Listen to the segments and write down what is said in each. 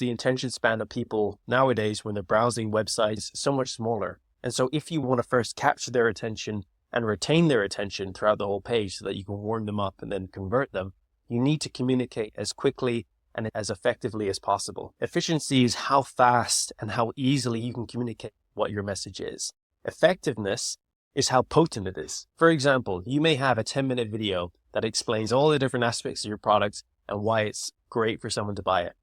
The attention span of people nowadays when they're browsing websites is so much smaller. And so if you want to first capture their attention and retain their attention throughout the whole page so that you can warm them up and then convert them, you need to communicate as quickly and as effectively as possible. Efficiency is how fast and how easily you can communicate what your message is. Effectiveness is how potent it is. For example, you may have a 10-minute video that explains all the different aspects of your product and why it's great for someone to buy it.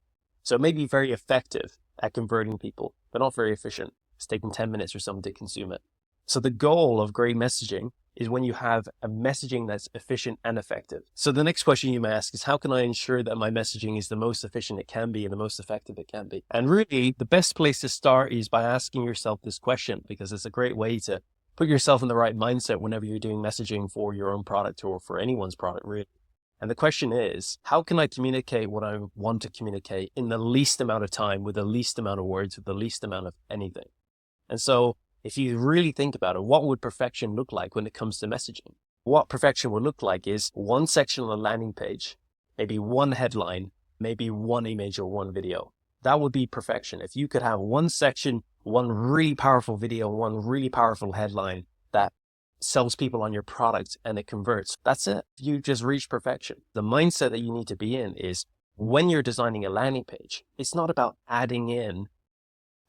So it may be very effective at converting people, but not very efficient. It's taking 10 minutes for someone to consume it. So the goal of great messaging is when you have a messaging that's efficient and effective. So the next question you may ask is, how can I ensure that my messaging is the most efficient it can be and the most effective it can be? And really, the best place to start is by asking yourself this question, because it's a great way to put yourself in the right mindset whenever you're doing messaging for your own product or for anyone's product, really. And the question is, how can I communicate what I want to communicate in the least amount of time, with the least amount of words, with the least amount of anything? And so if you really think about it, what would perfection look like when it comes to messaging? What perfection would look like is one section on a landing page, maybe one headline, maybe one image or one video. That would be perfection. If you could have one section, one really powerful video, one really powerful headline that sells people on your product and it converts, that's it. You just reach perfection. The mindset that you need to be in is when you're designing a landing page, it's not about adding in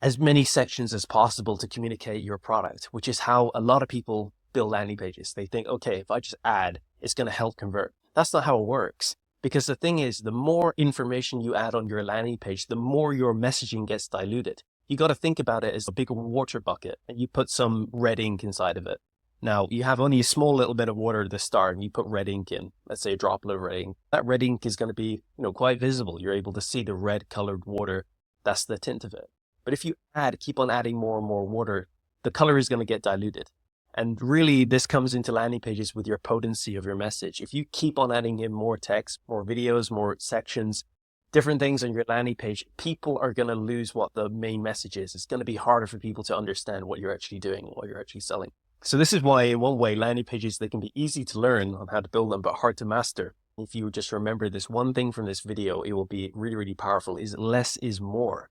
as many sections as possible to communicate your product, which is how a lot of people build landing pages. They think, okay, if I just add, it's going to help convert. That's not how it works. Because the thing is, the more information you add on your landing page, the more your messaging gets diluted. You got to think about it as a big water bucket and you put some red ink inside of it. Now, you have only a small little bit of water at the start and you put red ink in, let's say a droplet of red ink. That red ink is going to be, quite visible. You're able to see the red colored water. That's the tint of it. But if you keep on adding more and more water, the color is going to get diluted. And really, this comes into landing pages with your potency of your message. If you keep on adding in more text, more videos, more sections, different things on your landing page, people are going to lose what the main message is. It's going to be harder for people to understand what you're actually doing, what you're actually selling. So this is why, in one way, landing pages, they can be easy to learn on how to build them, but hard to master. If you just remember this one thing from this video, it will be really, really powerful, is less is more.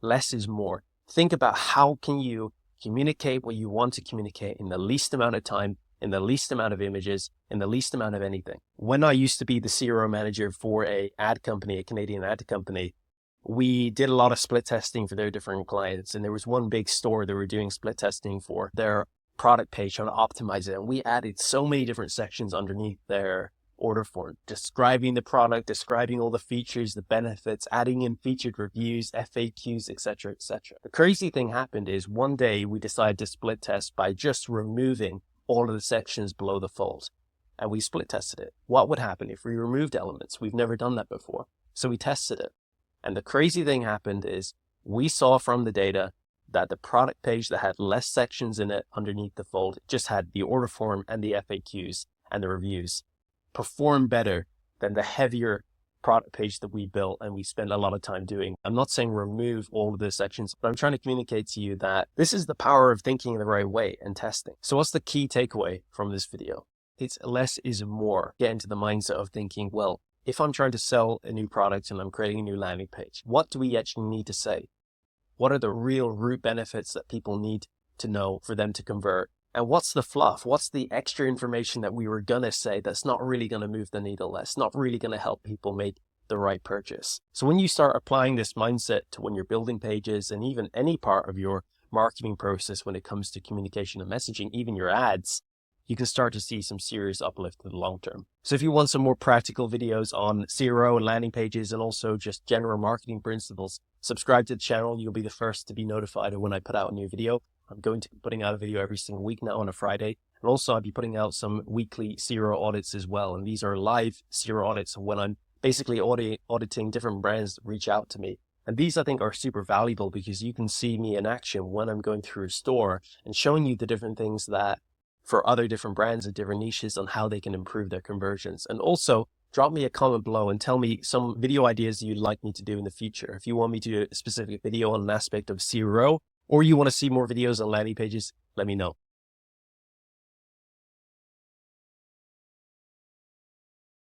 Less is more. Think about how can you communicate what you want to communicate in the least amount of time, in the least amount of images, in the least amount of anything. When I used to be the CRO manager for a Canadian ad company, we did a lot of split testing for their different clients. And there was one big store that were doing split testing for their product page, trying to optimize it. And we added so many different sections underneath their order form, describing the product, describing all the features, the benefits, adding in featured reviews, FAQs, etc., etc. The crazy thing happened is one day we decided to split test by just removing all of the sections below the fold. And we split tested it. What would happen if we removed elements? We've never done that before. So we tested it. And the crazy thing happened is we saw from the data that the product page that had less sections in it underneath the fold, just had the order form and the FAQs and the reviews, perform better than the heavier product page that we built and we spend a lot of time doing. I'm not saying remove all of the sections, but I'm trying to communicate to you that this is the power of thinking the right way and testing. So what's the key takeaway from this video? It's less is more. Get into the mindset of thinking, well, if I'm trying to sell a new product and I'm creating a new landing page, what do we actually need to say? What are the real root benefits that people need to know for them to convert? And what's the fluff? What's the extra information that we were going to say that's not really going to move the needle, that's not really going to help people make the right purchase? So when you start applying this mindset to when you're building pages and even any part of your marketing process when it comes to communication and messaging, even your ads, you can start to see some serious uplift in the long term. So if you want some more practical videos on CRO and landing pages and also just general marketing principles, subscribe to the channel. You'll be the first to be notified of when I put out a new video. I'm going to be putting out a video every single week now on a Friday. And also I'll be putting out some weekly CRO audits as well. And these are live CRO audits when I'm basically auditing different brands that reach out to me. And these I think are super valuable because you can see me in action when I'm going through a store and showing you the different things that for other different brands and different niches on how they can improve their conversions. And also drop me a comment below and tell me some video ideas that you'd like me to do in the future. If you want me to do a specific video on an aspect of CRO, or you want to see more videos on landing pages, let me know.